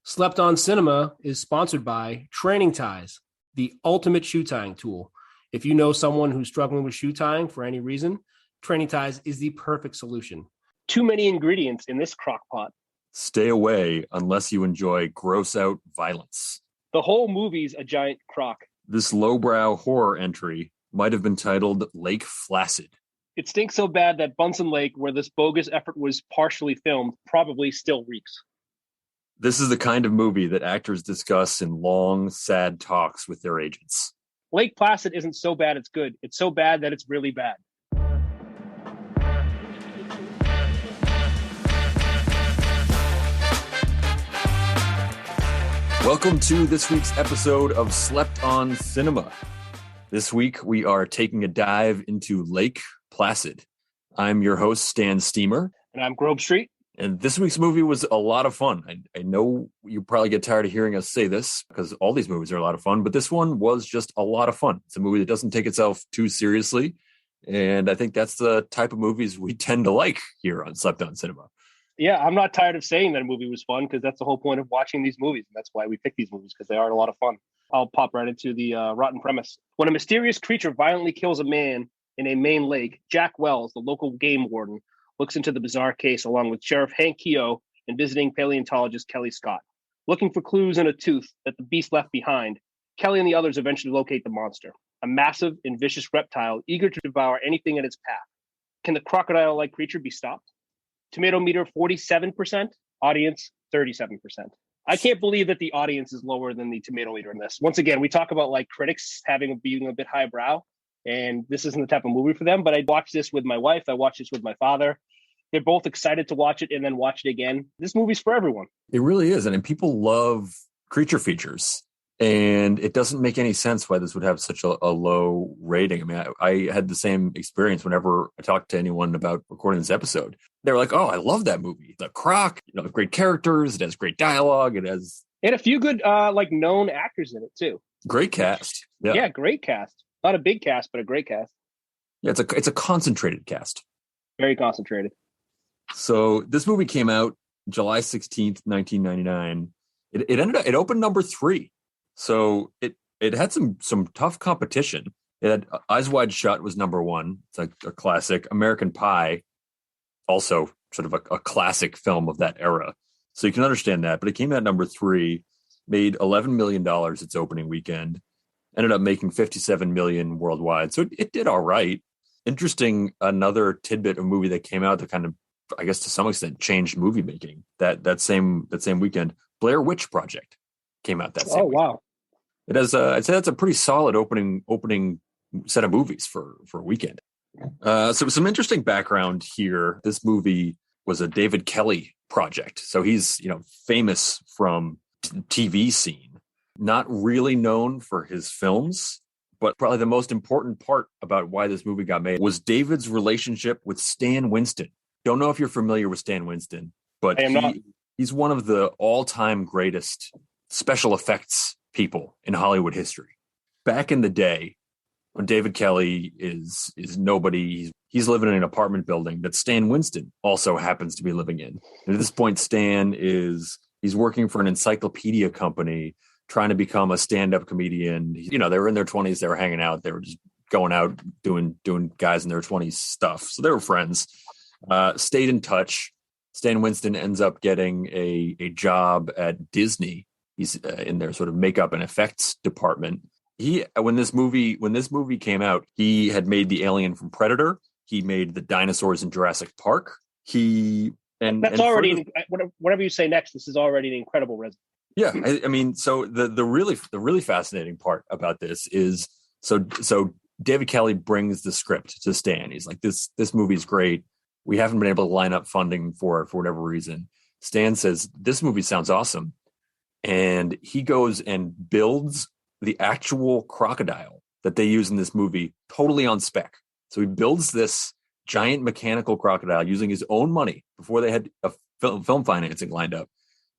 Slept on Cinema is sponsored by Training Ties, the ultimate shoe tying tool. If you know someone who's struggling with shoe tying for any reason, Training Ties is the perfect solution. Too many ingredients in this crock pot. Stay away unless you enjoy gross out violence. The whole movie's a giant crock. This lowbrow horror entry might have been titled Lake Placid. It stinks so bad that Bunsen Lake, where this bogus effort was partially filmed, probably still reeks. This is the kind of movie that actors discuss in long, sad talks with their agents. Lake Placid isn't so bad it's good. It's so bad that it's really bad. Welcome to this week's episode of Slept on Cinema. This week, we are taking a dive into Lake Placid. I'm your host, Stan Steamer. And I'm Grove Street. And this week's movie was a lot of fun. I know you probably get tired of hearing us say this because all these movies are a lot of fun, but this one was just a lot of fun. It's a movie that doesn't take itself too seriously. And I think that's the type of movies we tend to like here on Slept on Cinema. Yeah, I'm not tired of saying that a movie was fun because that's the whole point of watching these movies. And that's why we pick these movies, because they are a lot of fun. I'll pop right into the rotten premise. When a mysterious creature violently kills a man in a Maine lake, Jack Wells, the local game warden, looks into the bizarre case along with Sheriff Hank Keough and visiting paleontologist Kelly Scott. Looking for clues in a tooth that the beast left behind, Kelly and the others eventually locate the monster, a massive and vicious reptile eager to devour anything in its path. Can the crocodile-like creature be stopped? Tomato meter 47%, audience 37%. I can't believe that the audience is lower than the tomato meter in this. Once again, we talk about like critics being a bit highbrow, and this isn't the type of movie for them. But I watched this with my wife. I watched this with my father. They're both excited to watch it and then watch it again. This movie's for everyone. It really is. And people love creature features. And it doesn't make any sense why this would have such a low rating. I mean, I had the same experience whenever I talked to anyone about recording this episode. They were like, oh, I love that movie. The Croc, great characters. It has great dialogue. It had a few good, known actors in it, too. Great cast. Yeah, great cast. Not a big cast, but a great cast. Yeah, it's a concentrated cast. Very concentrated. So this movie came out July 16th, 1999. It opened number 3. So it had some tough competition. It had Eyes Wide Shut was number 1. It's like a classic. American Pie, also sort of a classic film of that era. So you can understand that. But it came out number 3, made $11 million its opening weekend, ended up making $57 million worldwide. So it did all right. Interesting, another tidbit of movie that came out that kind of, I guess to some extent, changed movie making. That same weekend, Blair Witch Project came out that same weekend. Wow. It has I'd say that's a pretty solid opening set of movies for a weekend. So some interesting background here. This movie was a David Kelly project. So he's, famous from TV scene, not really known for his films, but probably the most important part about why this movie got made was David's relationship with Stan Winston. Don't know if you're familiar with Stan Winston, but he's one of the all-time greatest special effects people in Hollywood history. Back in the day, when David Kelly is nobody, he's living in an apartment building that Stan Winston also happens to be living in. And at this point, he's working for an encyclopedia company, trying to become a stand-up comedian. They were in their 20s, they were hanging out, they were just going out doing guys in their 20s stuff. So they were friends. Stayed in touch. Stan Winston ends up getting a job at Disney. He's in their sort of makeup and effects department. When this movie came out, he had made the alien from Predator. He made the dinosaurs in Jurassic Park. Whatever you say next, this is already an incredible resume. Yeah, I mean, so the really fascinating part about this is so David Kelly brings the script to Stan. He's like, this movie's great. We haven't been able to line up funding for it for whatever reason. Stan says, this movie sounds awesome. And he goes and builds the actual crocodile that they use in this movie totally on spec. So he builds this giant mechanical crocodile using his own money before they had a film financing lined up.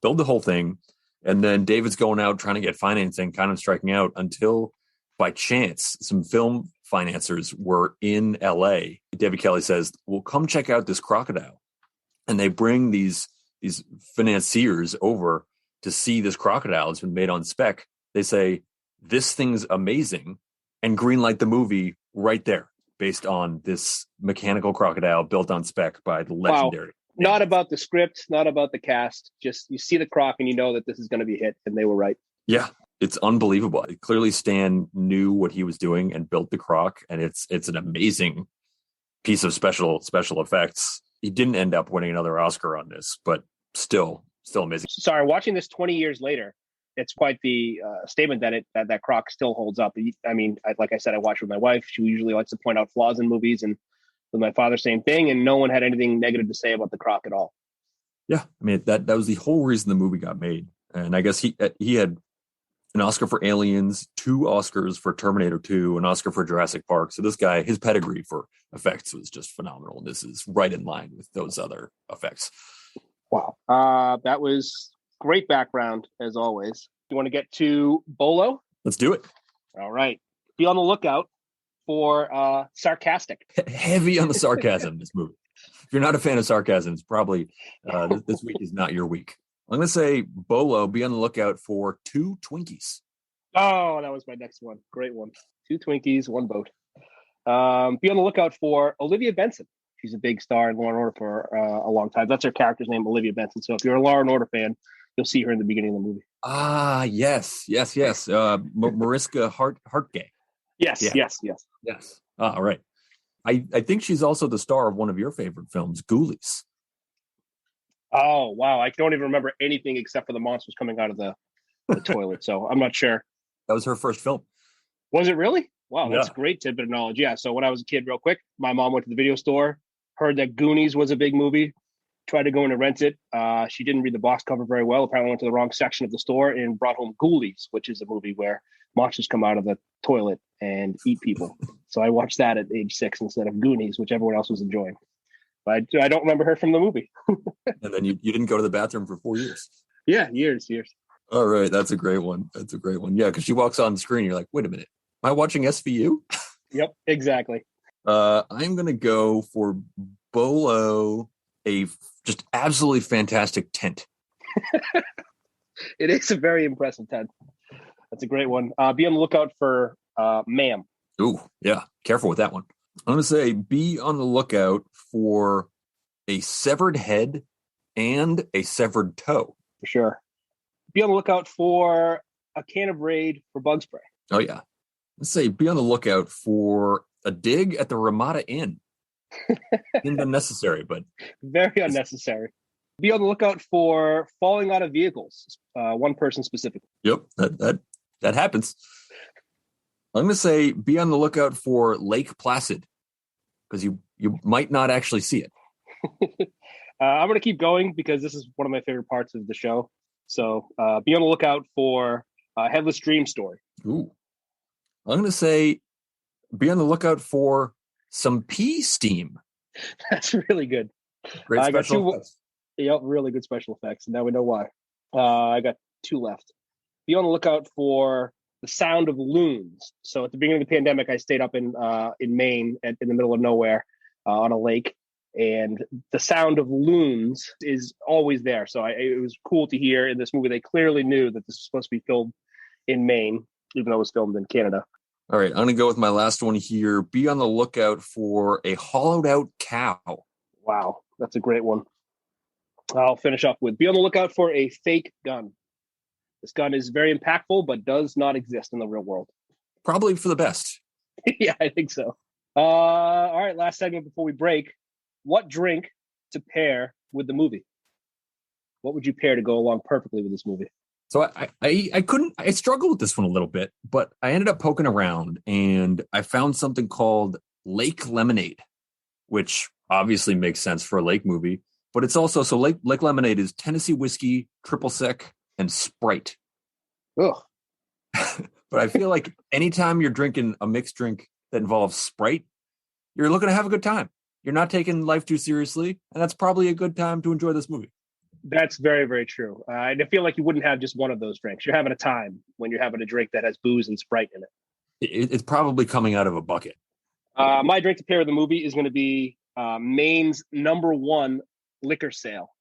Build the whole thing. And then David's going out trying to get financing, kind of striking out until by chance, some film financiers were in LA. David Kelly says, well, come check out this crocodile. And they bring these financiers over to see this crocodile that's been made on spec. They say, this thing's amazing, and greenlight the movie right there based on this mechanical crocodile built on spec by the legendary. Wow. Not about the script, not about the cast. Just you see the croc and you know that this is going to be a hit, and they were right. Yeah, it's unbelievable. Clearly, Stan knew what he was doing and built the croc, and it's an amazing piece of special effects. He didn't end up winning another Oscar on this, but still amazing. Sorry, watching this 20 years later, it's quite the statement that croc still holds up. I mean, like I said, I watch with my wife. She usually likes to point out flaws in movies, and with my father, same thing. And no one had anything negative to say about the croc at all. Yeah, I mean that was the whole reason the movie got made. And I guess he had an Oscar for Aliens, 2 Oscars for Terminator 2, an Oscar for Jurassic Park. So this guy, his pedigree for effects was just phenomenal. This is right in line with those other effects. Wow. That was great background, as always. You want to get to Bolo? Let's do it. All right. Be on the lookout for sarcastic. Heavy on the sarcasm, this movie. If you're not a fan of sarcasm, it's probably this week is not your week. I'm going to say, Bolo, be on the lookout for 2 Twinkies. Oh, that was my next one. Great one. 2 Twinkies, 1 boat. Be on the lookout for Olivia Benson. She's a big star in Law & Order for a long time. That's her character's name, Olivia Benson. So if you're a Law & Order fan, you'll see her in the beginning of the movie. Ah, yes. Mariska Hargitay. Yes. All right. I think she's also the star of one of your favorite films, Ghoulies. Oh, wow. I don't even remember anything except for the monsters coming out of the toilet. So I'm not sure. That was her first film. Was it really? Wow, that's great tidbit of knowledge. Yeah. So when I was a kid, real quick, my mom went to the video store, heard that Goonies was a big movie, tried to go in and rent it. She didn't read the box cover very well. Apparently went to the wrong section of the store and brought home Ghoulies, which is a movie where monsters come out of the toilet and eat people. So I watched that at age 6 instead of Goonies, which everyone else was enjoying. But I don't remember her from the movie. And then you didn't go to the bathroom for 4 years. Yeah, years. All right, that's a great one. Yeah, because she walks on the screen, you're like, wait a minute, am I watching SVU? Yep, exactly. I'm going to go for Bolo, a just absolutely fantastic tent. It is a very impressive tent. That's a great one. Be on the lookout for Ma'am. Ooh, yeah, careful with that one. I'm going to say be on the lookout for a severed head and a severed toe. For sure. Be on the lookout for a can of Raid for bug spray. Oh, yeah. Let's say be on the lookout for a dig at the Ramada Inn. Seemed unnecessary, but... Very unnecessary. Be on the lookout for falling out of vehicles. One person specifically. Yep, that happens. I'm going to say be on the lookout for Lake Placid, because you might not actually see it. I'm going to keep going because this is one of my favorite parts of the show. So be on the lookout for Headless Dream Story. Ooh. I'm going to say be on the lookout for some pea steam. That's really good. Great special effects. Yep, really good special effects. And now we know why. I got 2 left. Be on the lookout for the sound of loons. So at the beginning of the pandemic, I stayed up in Maine in the middle of nowhere on a lake. And the sound of loons is always there. So it was cool to hear in this movie. They clearly knew that this was supposed to be filmed in Maine, even though it was filmed in Canada. All right, I'm going to go with my last one here. Be on the lookout for a hollowed out cow. Wow, that's a great one. I'll finish up with be on the lookout for a fake gun. This gun is very impactful, but does not exist in the real world. Probably for the best. Yeah, I think so. All right, last segment before we break. What drink to pair with the movie? What would you pair to go along perfectly with this movie? So I struggled with this one a little bit, but I ended up poking around and I found something called Lake Lemonade, which obviously makes sense for a lake movie, but it's also, so Lake Lemonade is Tennessee whiskey, triple sec, and Sprite. Ugh. But I feel like anytime you're drinking a mixed drink that involves Sprite, you're looking to have a good time. You're not taking life too seriously, and that's probably a good time to enjoy this movie. That's very, very true. And I feel like you wouldn't have just one of those drinks. You're having a time when you're having a drink that has booze and Sprite in it. It's probably coming out of a bucket. My drink to pair with the movie is going to be Maine's #1 liquor sale.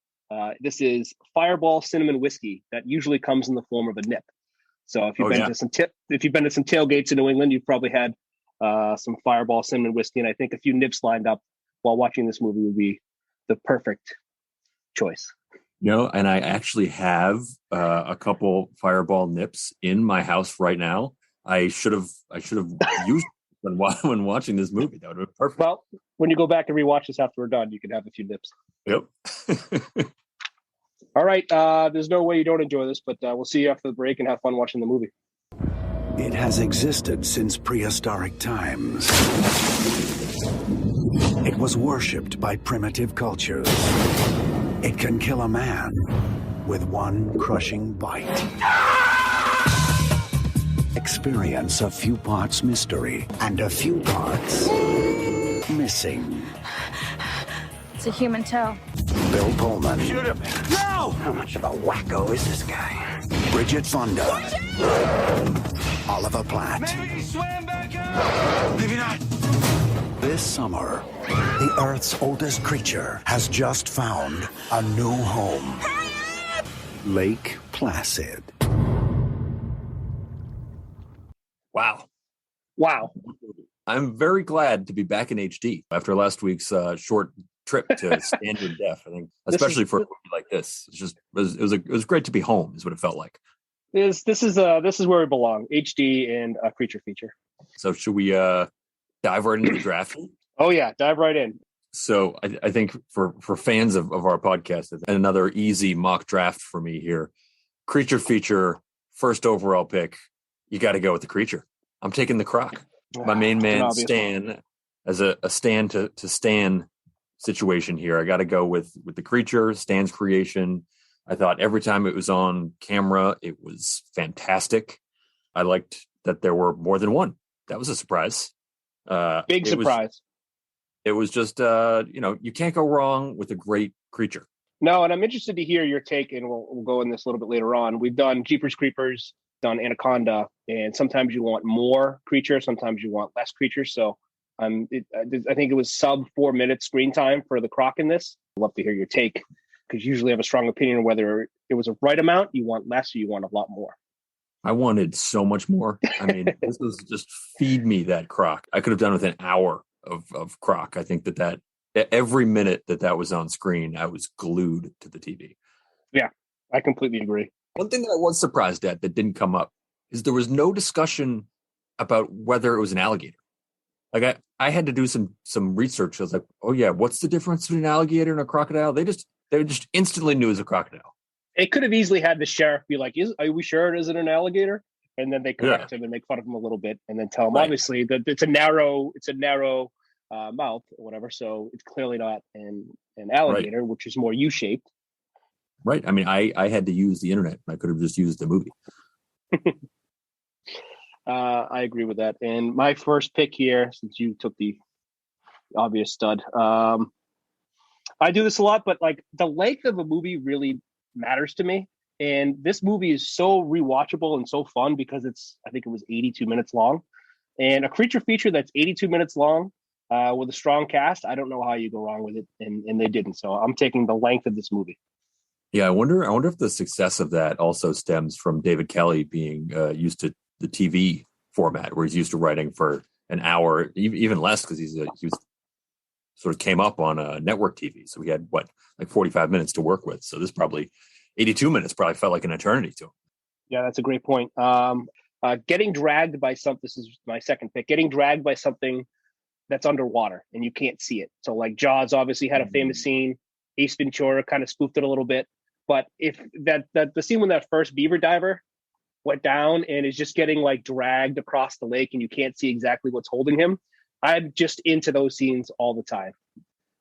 This is Fireball cinnamon whiskey that usually comes in the form of a nip. So if you've been to some tailgates in New England, you've probably had some Fireball cinnamon whiskey, and I think a few nips lined up while watching this movie would be the perfect choice. And I actually have a couple Fireball nips in my house right now. I should have used when watching this movie. That would have been perfect. Well, when you go back and rewatch this after we're done, you can have a few nips. Yep. All right. There's no way you don't enjoy this, but we'll see you after the break and have fun watching the movie. It has existed since prehistoric times. It was worshipped by primitive cultures. It can kill a man with one crushing bite. Experience a few parts mystery and a few parts missing. It's a human toe. Bill Pullman. Shoot him! No! How much of a wacko is this guy? Bridget Fonda. Oliver Platt. Maybe he swam back out! Maybe not. This summer, the Earth's oldest creature has just found a new home. Lake Placid. Wow. I'm very glad to be back in HD after last week's short trip to standard def. I think, especially for a movie like this, it was great to be home. Is what it felt like. This is where we belong. HD and a creature feature. So should we dive right into the draft? Oh yeah, dive right in. So I think for fans of our podcast, and another easy mock draft for me here, creature feature, first overall pick. You got to go with the creature. I'm taking the croc. My main man Stan, as a Stan to Stan situation here. I got to go with the creature, Stan's creation. I thought every time it was on camera, it was fantastic. I liked that there were more than one. That was a surprise. Big surprise. It was just, you can't go wrong with a great creature. No, and I'm interested to hear your take, and we'll go in this a little bit later on. We've done Jeepers Creepers, done Anaconda, and sometimes you want more creature, sometimes you want less creature. So I think it was sub 4 minutes screen time for the croc in this. I'd love to hear your take, because you usually have a strong opinion on whether it was a right amount, you want less, or you want a lot more. I wanted so much more. I mean, this was just feed me that croc. I could have done with an hour of croc. I think that every minute that was on screen, I was glued to the TV. Yeah, I completely agree. One thing that I was surprised at that didn't come up is there was no discussion about whether it was an alligator. Like I had to do some research. I was like, oh yeah, what's the difference between an alligator and a crocodile? They just instantly knew it was a crocodile. It could have easily had the sheriff be like, are we sure it isn't an alligator? And then they correct him and make fun of him a little bit, and then tell him obviously that it's a narrow mouth or whatever. So it's clearly not an alligator, which is more U-shaped. Right. I mean, I had to use the internet. I could have just used the movie. I agree with that. And my first pick here, since you took the obvious stud, I do this a lot, but like the length of a movie really matters to me. And this movie is so rewatchable and so fun because I think it was 82 minutes long. And a creature feature that's 82 minutes long with a strong cast, I don't know how you go wrong with it. And they didn't. So I'm taking the length of this movie. Yeah, I wonder if the success of that also stems from David Kelly being used to the TV format, where he's used to writing for an hour, even less, because he sort of came up on a network TV. So we had 45 minutes to work with. So this probably 82 minutes probably felt like an eternity to him. Yeah, that's a great point. Getting dragged by something. This is my second pick. Getting dragged by something that's underwater and you can't see it. So like Jaws obviously had a famous scene. Ace Ventura kind of spoofed it a little bit. But if the scene when that first beaver diver went down and is just getting like dragged across the lake and you can't see exactly what's holding him, I'm just into those scenes all the time.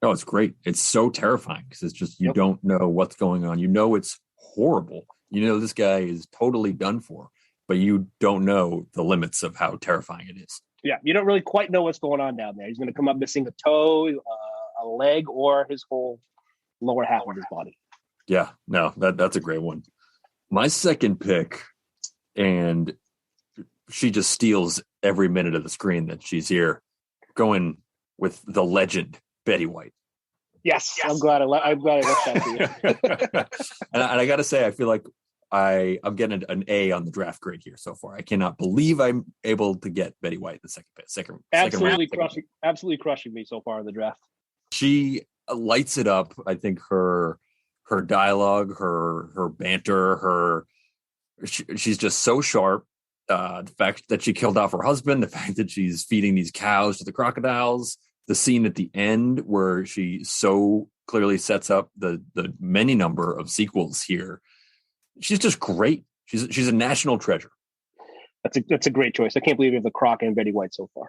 Oh, it's great. It's so terrifying because it's just, you don't know what's going on. You know, it's horrible. You know, this guy is totally done for, but you don't know the limits of how terrifying it is. Yeah. You don't really quite know what's going on down there. He's going to come up missing a toe, a leg, or his whole lower half of his body. Yeah, no, that's a great one. My second pick, and she just steals every minute of the screen that she's here, going with the legend, Betty White. Yes. I'm glad I left that to you. And I got to say, I feel like I'm getting an A on the draft grade here so far. I cannot believe I'm able to get Betty White in the second Absolutely round. crushing me so far in the draft. She lights it up. I think her dialogue, her banter, she's just so sharp. The fact that she killed off her husband, the fact that she's feeding these cows to the crocodiles, the scene at the end where she so clearly sets up the many number of sequels here. She's just great. She's a national treasure. That's a great choice. I can't believe you have the Croc and Betty White so far.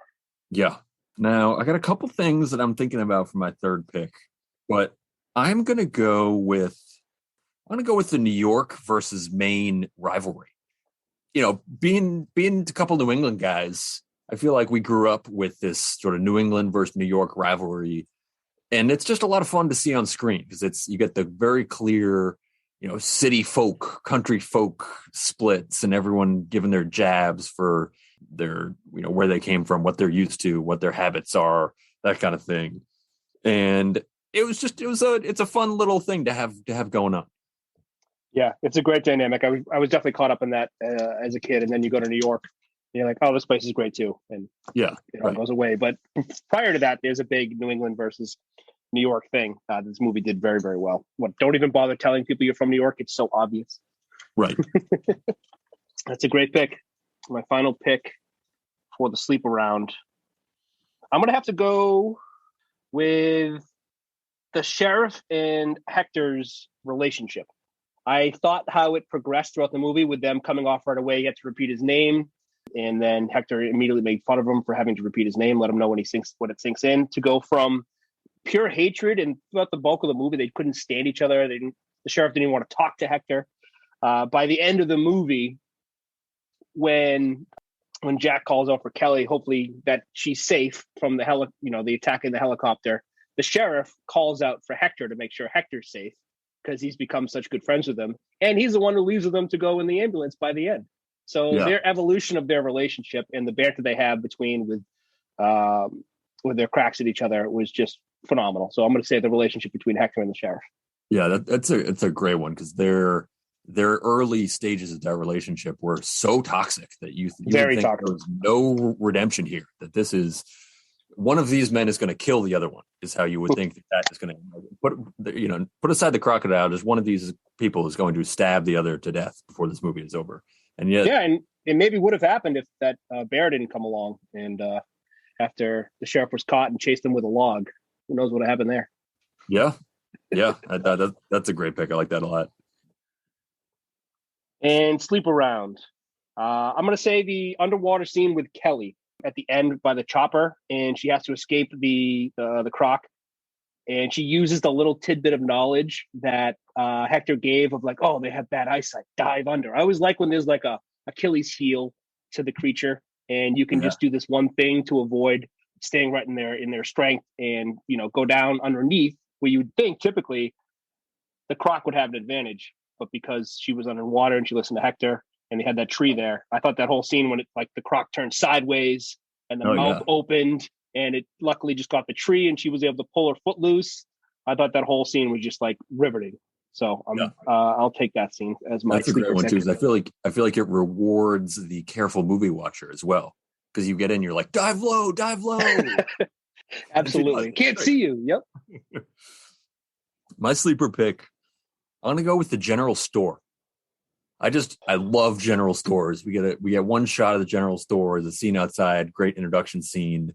Yeah. Now I got a couple things that I'm thinking about for my third pick, but I'm gonna go with the New York versus Maine rivalry. You know, being a couple New England guys, I feel like we grew up with this sort of New England versus New York rivalry, and it's just a lot of fun to see on screen because you get the very clear, you know, city folk, country folk splits, and everyone giving their jabs for their, you know, where they came from, what they're used to, what their habits are, that kind of thing. And it's a fun little thing to have going on. Yeah, it's a great dynamic. I was definitely caught up in that as a kid, and then you go to New York, and you're like, oh, this place is great too, and it all goes away. But prior to that, there's a big New England versus New York thing. This movie did very, very well. Don't even bother telling people you're from New York. It's so obvious. Right. That's a great pick. My final pick for the sleep around. I'm going to have to go with the sheriff and Hector's relationship. I thought how it progressed throughout the movie with them coming off right away. He had to repeat his name. And then Hector immediately made fun of him for having to repeat his name, let him know when it sinks in, to go from pure hatred. And throughout the bulk of the movie, they couldn't stand each other. The sheriff didn't even want to talk to Hector. By the end of the movie, when Jack calls out for Kelly, hopefully that she's safe from the attack in the helicopter, the sheriff calls out for Hector to make sure Hector's safe because he's become such good friends with him. And he's the one who leaves with them to go in the ambulance by the end. So their evolution of their relationship and the banter they have with their cracks at each other was just phenomenal. So I'm going to say the relationship between Hector and the sheriff. Yeah, it's a great one because their early stages of that relationship were so toxic that you Very would think toxic. there was no redemption here. That this is one of these men is going to kill the other one. Is how you would think that is going to put aside the crocodile. Just one of these people is going to stab the other to death before this movie is over. And yet, and it maybe would have happened if that bear didn't come along and after the sheriff was caught and chased him with a log. Who knows what happened there? Yeah. That's a great pick. I like that a lot. And sleep around. I'm going to say the underwater scene with Kelly at the end by the chopper, and she has to escape the croc. And she uses the little tidbit of knowledge that Hector gave of like, oh, they have bad eyesight, dive under. I always like when there's like a Achilles heel to the creature, and you can just do this one thing to avoid staying right in their strength and, go down underneath where you would think typically the croc would have an advantage. But because she was underwater and she listened to Hector and they had that tree there, I thought that whole scene when the croc turned sideways and the mouth opened and it luckily just got the tree and she was able to pull her foot loose. I thought that whole scene was just like riveting. So I'll take that scene as my. That's a great one too. I feel like it rewards the careful movie watcher as well because you get in, you're like dive low. Absolutely, can't see you. Yep. My sleeper pick. I'm gonna go with the general store. I love general stores. We get one shot of the general store, the scene outside, great introduction scene.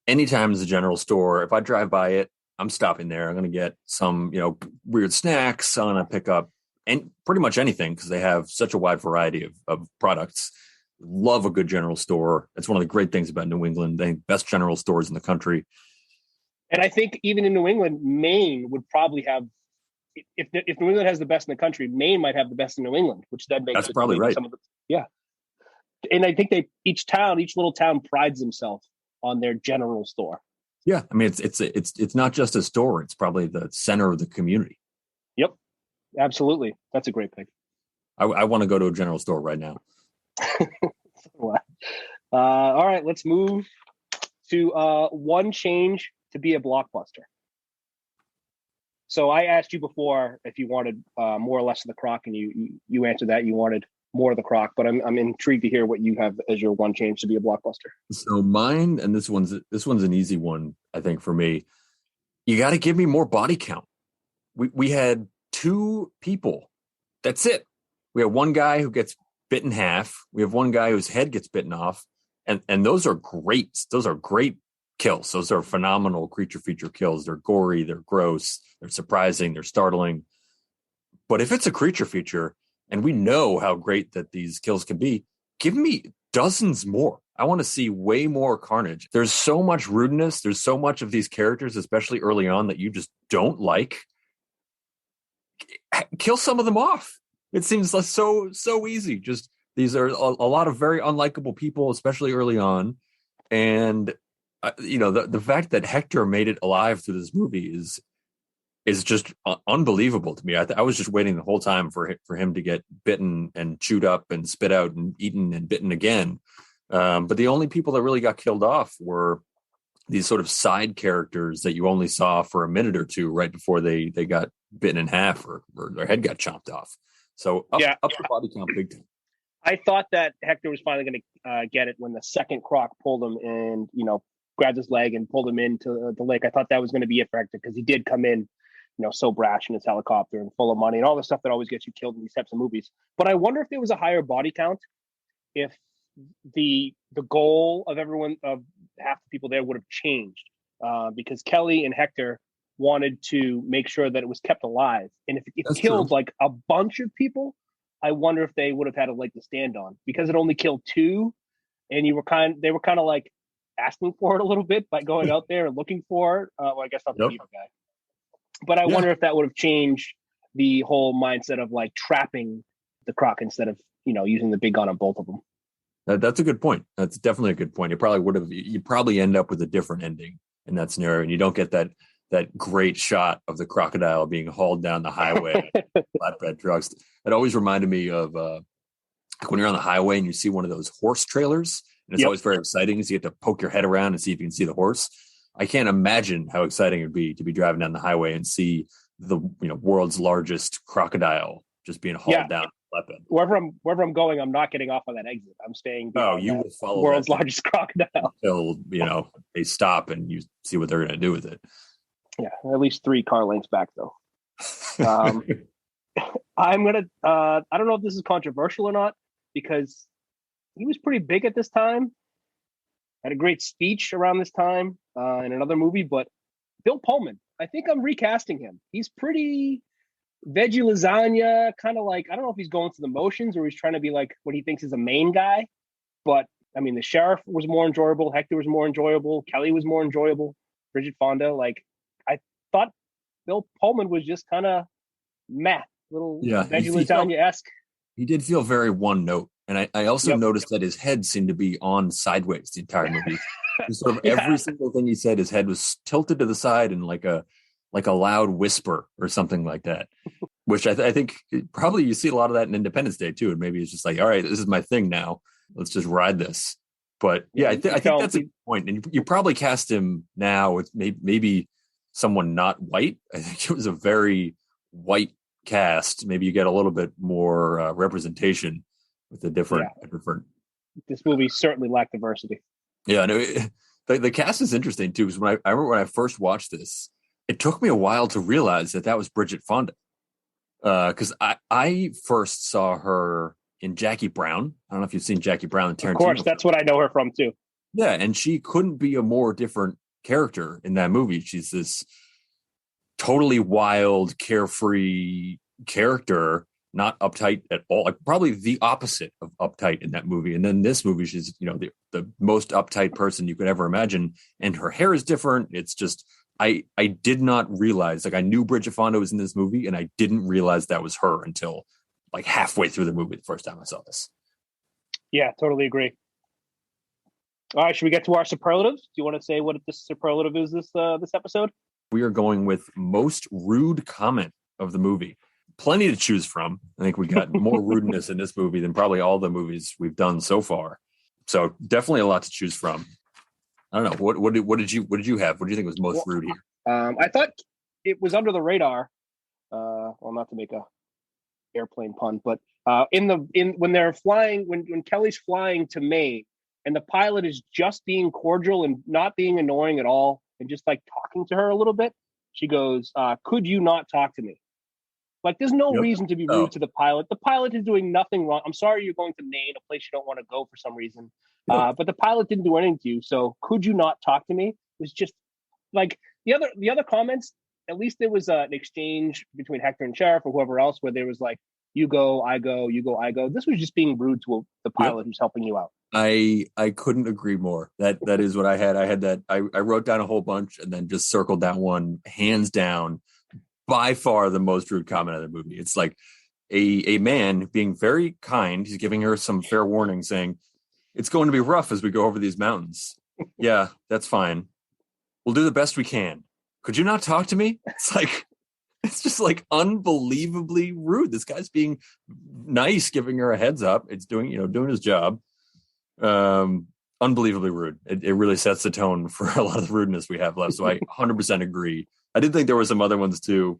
Anytime there's a general store, if I drive by it, I'm stopping there. I'm going to get some, weird snacks. I'm going to pick up pretty much anything because they have such a wide variety of products. Love a good general store. It's one of the great things about New England. They best general stores in the country. And I think even in New England, Maine would probably have, if New England has the best in the country, Maine might have the best in New England, which then makes that's probably right. And I think each little town prides themselves on their general store. Yeah, I mean it's not just a store; it's probably the center of the community. Yep, absolutely. That's a great pick. I want to go to a general store right now. All right, let's move to one change to be a blockbuster. So I asked you before if you wanted more or less of the croc, and you answered that you wanted more of the croc. But I'm intrigued to hear what you have as your one change to be a blockbuster. So mine, and this one's an easy one, I think, for me. You got to give me more body count. We had 2 people. That's it. We have one guy who gets bit in half. We have one guy whose head gets bitten off. And those are great. Those are great kills. Those are phenomenal creature feature kills. They're gory, they're gross, they're surprising, they're startling. But if it's a creature feature, and we know how great that these kills can be, give me dozens more. I want to see way more carnage. There's so much rudeness. There's so much of these characters, especially early on, that you just don't like. Kill some of them off. It seems so easy. Just these are a lot of very unlikable people, especially early on. And the fact that Hector made it alive through this movie is just unbelievable to me. I was just waiting the whole time for him to get bitten and chewed up and spit out and eaten and bitten again. But the only people that really got killed off were these sort of side characters that you only saw for a minute or two right before they got bitten in half or their head got chopped off. So up the body count big time. I thought that Hector was finally going to get it when the second croc pulled him and, grabbed his leg and pulled him into the lake. I thought that was going to be it for Hector because he did come in, so brash in his helicopter and full of money and all the stuff that always gets you killed in these types of movies. But I wonder if there was a higher body count, if the goal of half the people there would have changed, because Kelly and Hector wanted to make sure that it was kept alive. And if it killed like a bunch of people, I wonder if they would have had a leg to stand on, because it only killed 2, and they were kind of like asking for it a little bit by going out there and looking for it. Well, I guess not the beaver guy, but I wonder if that would have changed the whole mindset of like trapping the croc instead of using the big gun on both of them. That's a good point. That's definitely a good point. You probably end up with a different ending in that scenario, and you don't get that great shot of the crocodile being hauled down the highway flatbed trucks. It always reminded me of when you're on the highway and you see one of those horse trailers, and it's always very exciting because you get to poke your head around and see if you can see the horse. I can't imagine how exciting it would be to be driving down the highway and see the world's largest crocodile just being hauled down. Wherever I'm going, I'm not getting off on that exit. I'm staying. You will follow world's largest crocodile until they stop and you see what they're going to do with it. Yeah, at least 3 car lengths back though. I'm gonna. I don't know if this is controversial or not, because he was pretty big at this time. Had a great speech around this time in another movie, but Bill Pullman. I think I'm recasting him. He's pretty veggie lasagna, kind of like, I don't know if he's going through the motions or he's trying to be like what he thinks is a Maine guy. But I mean, the sheriff was more enjoyable. Hector was more enjoyable. Kelly was more enjoyable. Bridget Fonda. Like, I thought Bill Pullman was just kind of little veggie lasagna-esque. He did feel very one note. And I also noticed that his head seemed to be on sideways the entire movie. Sort of every single thing he said, his head was tilted to the side and like a loud whisper or something like that, which I think probably you see a lot of that in Independence Day too. And maybe it's just like, all right, this is my thing now. Let's just ride this. But yeah, I think that's a good point. And you probably cast him now with maybe someone not white. I think it was a very white cast. Maybe you get a little bit more representation with a different. This movie certainly lacked diversity. Yeah, no, the cast is interesting too. Because I remember when I first watched this, it took me a while to realize that was Bridget Fonda. Because I first saw her in Jackie Brown. I don't know if you've seen Jackie Brown and Tarantino. Of course, that's what I know her from too. Yeah, and she couldn't be a more different character in that movie. She's this totally wild, carefree character, not uptight at all. Like probably the opposite of uptight in that movie. And then this movie, she's the most uptight person you could ever imagine, and her hair is different. It's just I did not realize, like, I knew Bridget Fonda was in this movie, and I didn't realize that was her until like halfway through the movie the first time I saw this. Yeah, totally agree. All right, should we get to our superlatives? Do you want to say what this superlative is this episode? We are going with most rude comment of the movie. Plenty to choose from. I think we got more rudeness in this movie than probably all the movies we've done so far. So definitely a lot to choose from. I don't know. What did you have? What do you think was most rude here? I thought it was under the radar. Well, not to make a airplane pun, but when they're flying, when Kelly's flying to Maine, and the pilot is just being cordial and not being annoying at all, and just like talking to her a little bit, she goes, "Could you not talk to me?" Like, there's no reason to be rude to the pilot. The pilot is doing nothing wrong. I'm sorry you're going to Maine, a place you don't want to go for some reason. But the pilot didn't do anything to you. So could you not talk to me? It was just like the other comments. At least there was an exchange between Hector and Sheriff or whoever else, where there was like, you go, I go, you go, I go. This was just being rude to the pilot who's helping you out. I couldn't agree more. That is what I had. I had that. I wrote down a whole bunch and then just circled that one, hands down. By far the most rude comment of the movie. It's like a man being very kind. He's giving her some fair warning, saying, "It's going to be rough as we go over these mountains." Yeah, that's fine. We'll do the best we can. Could you not talk to me? It's just like unbelievably rude. This guy's being nice, giving her a heads up. It's doing his job. Unbelievably rude. It really sets the tone for a lot of the rudeness we have left. So I 100% agree. I did think there were some other ones too.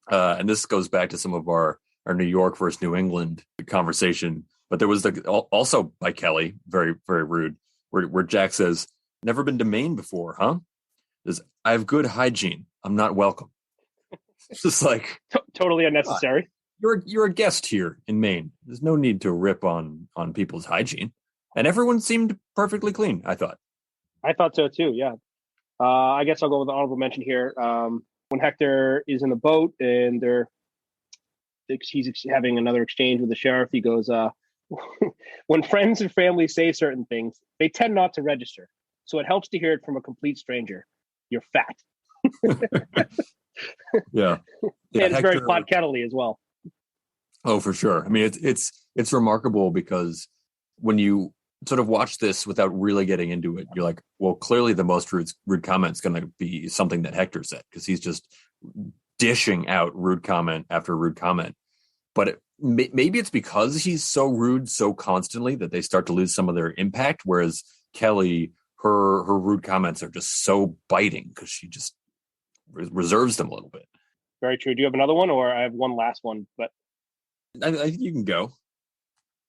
And this goes back to some of our New York versus New England conversation. But there was also by Kelly, very, very rude, where Jack says, "Never been to Maine before, huh?" Says, "I have good hygiene. I'm not welcome." It's just like totally unnecessary. You're a guest here in Maine. There's no need to rip on people's hygiene. And everyone seemed perfectly clean, I thought. I thought so too, yeah. I guess I'll go with the honorable mention here. When Hector is in the boat and he's having another exchange with the sheriff, he goes, when friends and family say certain things, they tend not to register. So it helps to hear it from a complete stranger. You're fat. Yeah. And it's Hector, very Plot Kettle-y as well. Oh, for sure. I mean, it's remarkable because when you sort of watch this without really getting into it, you're like, well, clearly the most rude comment is going to be something that Hector said, because he's just dishing out rude comment after rude comment. But maybe it's because he's so rude so constantly that they start to lose some of their impact. Whereas Kelly, her rude comments are just so biting because she just reserves them a little bit. Very true. Do you have another one, or I have one last one? But I think you can go.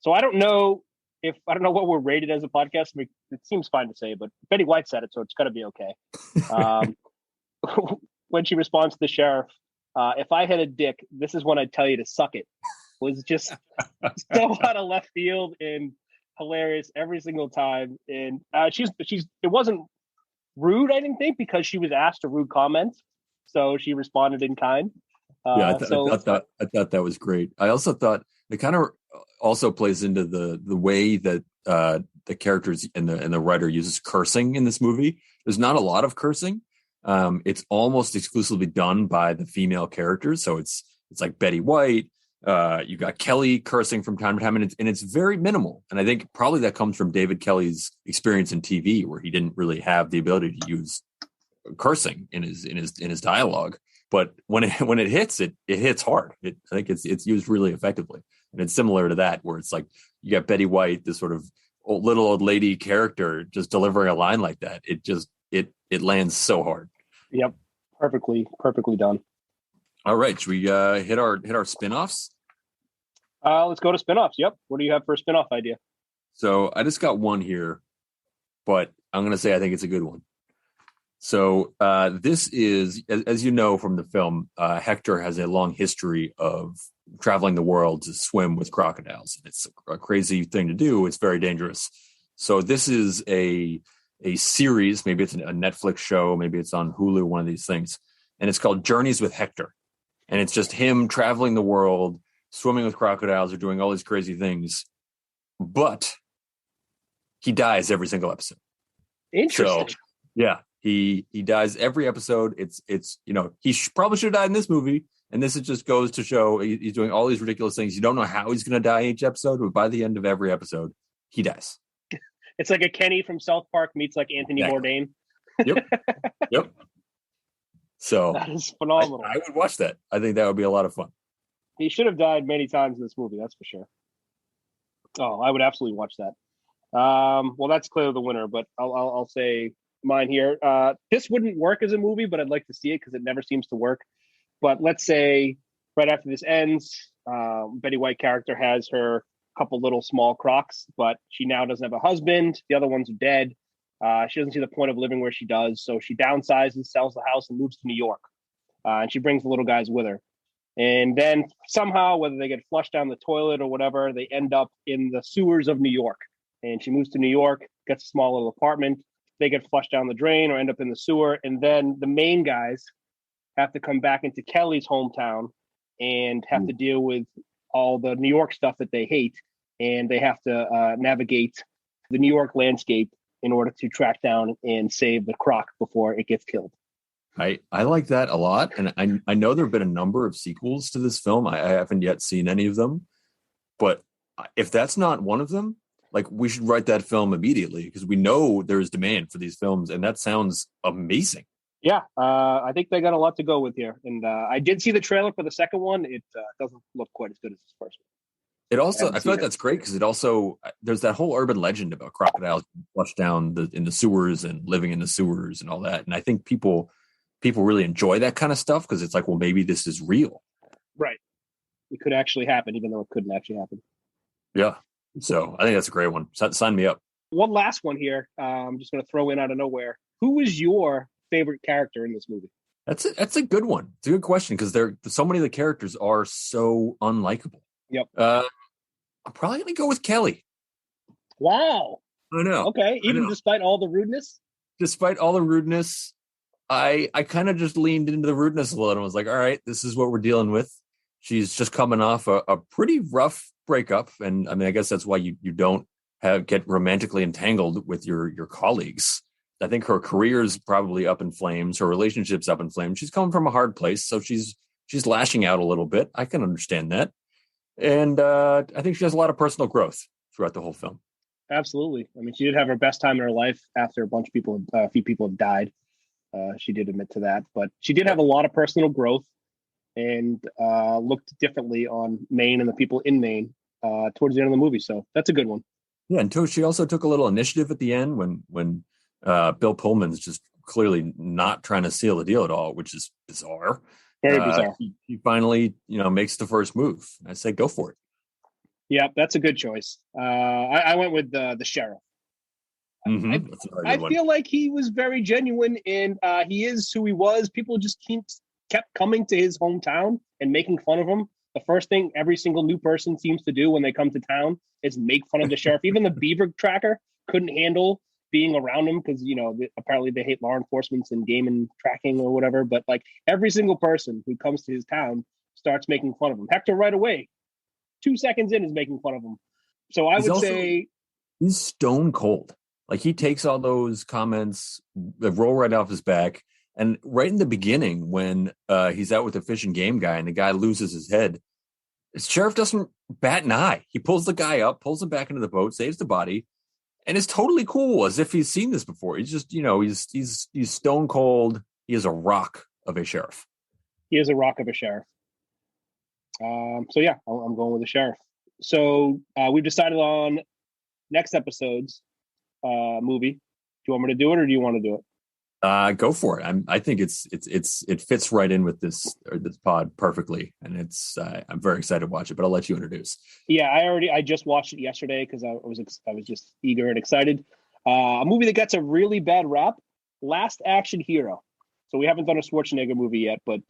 So I don't know what we're rated as a podcast. I mean, it seems fine to say, but Betty White said it, so it's got to be okay. When she responds to the sheriff, "If I had a dick, this is when I'd tell you to suck it," was just so out of left field and hilarious every single time. And it wasn't rude, I didn't think, because she was asked a rude comment, so she responded in kind. I thought that was great. I also thought it kind of also plays into the way that the characters and the writer uses cursing in this movie. There's not a lot of cursing. It's almost exclusively done by the female characters. So it's like Betty White. You got Kelly cursing from time to time, and it's very minimal. And I think probably that comes from David Kelly's experience in TV, where he didn't really have the ability to use cursing in his dialogue. But when it hits, it hits hard. I think it's used really effectively. And it's similar to that, where it's like you got Betty White, this sort of little old lady character, just delivering a line like that. It lands so hard. Yep, perfectly done. All right, should we hit our spin-offs? Let's go to spin-offs. Yep. What do you have for a spin-off idea? So I just got one here, but I'm going to say I think it's a good one. So this is, as you know from the film, Hector has a long history of traveling the world to swim with crocodiles. It's a crazy thing to do. It's very dangerous. So this is a series. Maybe it's a Netflix show. Maybe it's on Hulu, one of these things. And it's called Journeys with Hector. And it's just him traveling the world, swimming with crocodiles, or doing all these crazy things. But he dies every single episode. Interesting. So, yeah. He dies every episode. It's he probably should have died in this movie, and this just goes to show he's doing all these ridiculous things. You don't know how he's going to die each episode, but by the end of every episode, he dies. It's like a Kenny from South Park meets like Anthony Bourdain. Yep. So that is phenomenal. I would watch that. I think that would be a lot of fun. He should have died many times in this movie. That's for sure. Oh, I would absolutely watch that. Well, that's clearly the winner, but I'll say mine here. This wouldn't work as a movie, but I'd like to see it because it never seems to work. But let's say right after this ends, Betty White character has her couple little small crocs, but she now doesn't have a husband. The other ones are dead. She doesn't see the point of living where she does. So she downsizes, sells the house, and moves to New York. And she brings the little guys with her. And then somehow, whether they get flushed down the toilet or whatever, they end up in the sewers of New York. And she moves to New York, gets a small little apartment. They get flushed down the drain or end up in the sewer. And then the Maine guys have to come back into Kelly's hometown and have to deal with all the New York stuff that they hate. And they have to navigate the New York landscape in order to track down and save the croc before it gets killed. I like that a lot. And I know there have been a number of sequels to this film. I haven't yet seen any of them. But if that's not one of them, like, we should write that film immediately because we know there's demand for these films. And that sounds amazing. Yeah. I think they got a lot to go with here. And I did see the trailer for the second one. It doesn't look quite as good as this first one. It also, I feel like that's great because it also, there's that whole urban legend about crocodiles flushed down in the sewers and living in the sewers and all that. And I think people really enjoy that kind of stuff because it's like, well, maybe this is real. Right. It could actually happen, even though it couldn't actually happen. Yeah. So I think that's a great one. Sign me up. One last one here. I'm just going to throw in out of nowhere. Who is your favorite character in this movie? That's a good one. It's a good question because so many of the characters are so unlikable. Yep. I'm probably going to go with Kelly. Wow. I know. Okay. Even despite all the rudeness? Despite all the rudeness, I kind of just leaned into the rudeness a little and was like, all right, this is what we're dealing with. She's just coming off a pretty rough breakup. And I mean, I guess that's why you don't get romantically entangled with your colleagues. I think her career is probably up in flames. Her relationship's up in flames. She's coming from a hard place. So she's lashing out a little bit. I can understand that. And I think she has a lot of personal growth throughout the whole film. Absolutely. I mean, she did have her best time in her life after a few people have died. She did admit to that, but she did have a lot of personal growth and looked differently on Maine and the people in Maine towards the end of the movie. So that's a good one. Yeah, and she also took a little initiative at the end when Bill Pullman's just clearly not trying to seal the deal at all, which is bizarre. Very bizarre. He finally, I first first move. I say, go for it. Yeah, that's a good choice. I went with the sheriff. Mm-hmm. I feel like he was very genuine, and he is who he was. People just kept coming to his hometown and making fun of him. The first thing every single new person seems to do when they come to town is make fun of the sheriff. Even the beaver tracker couldn't handle being around him because, apparently they hate law enforcement and game and tracking or whatever. But like every single person who comes to his town starts making fun of him. Hector right away, 2 seconds in, is making fun of him. So I would say he's stone cold. Like, he takes all those comments that roll right off his back. And right in the beginning, when he's out with the fish and game guy and the guy loses his head, the sheriff doesn't bat an eye. He pulls the guy up, pulls him back into the boat, saves the body, and is totally cool as if he's seen this before. He's just, he's stone cold. He is a rock of a sheriff. He is a rock of a sheriff. So yeah, I'm going with the sheriff. So we've decided on next episode's movie. Do you want me to do it, or do you want to do it? Go for it. I think it fits right in with this pod perfectly, and I'm very excited to watch it. But I'll let you introduce. Yeah, I just watched it yesterday because I was just eager and excited. A movie that gets a really bad rap, Last Action Hero. So we haven't done a Schwarzenegger movie yet, but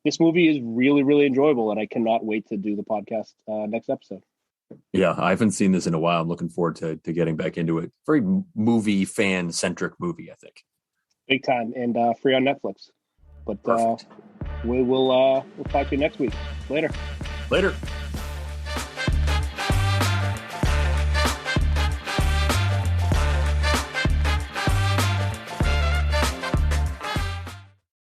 this movie is really, really enjoyable, and I cannot wait to do the podcast next episode. Yeah, I haven't seen this in a while. I'm looking forward to getting back into it. Very movie fan centric movie, I think. Big time, and free on Netflix. But we'll talk to you next week. Later.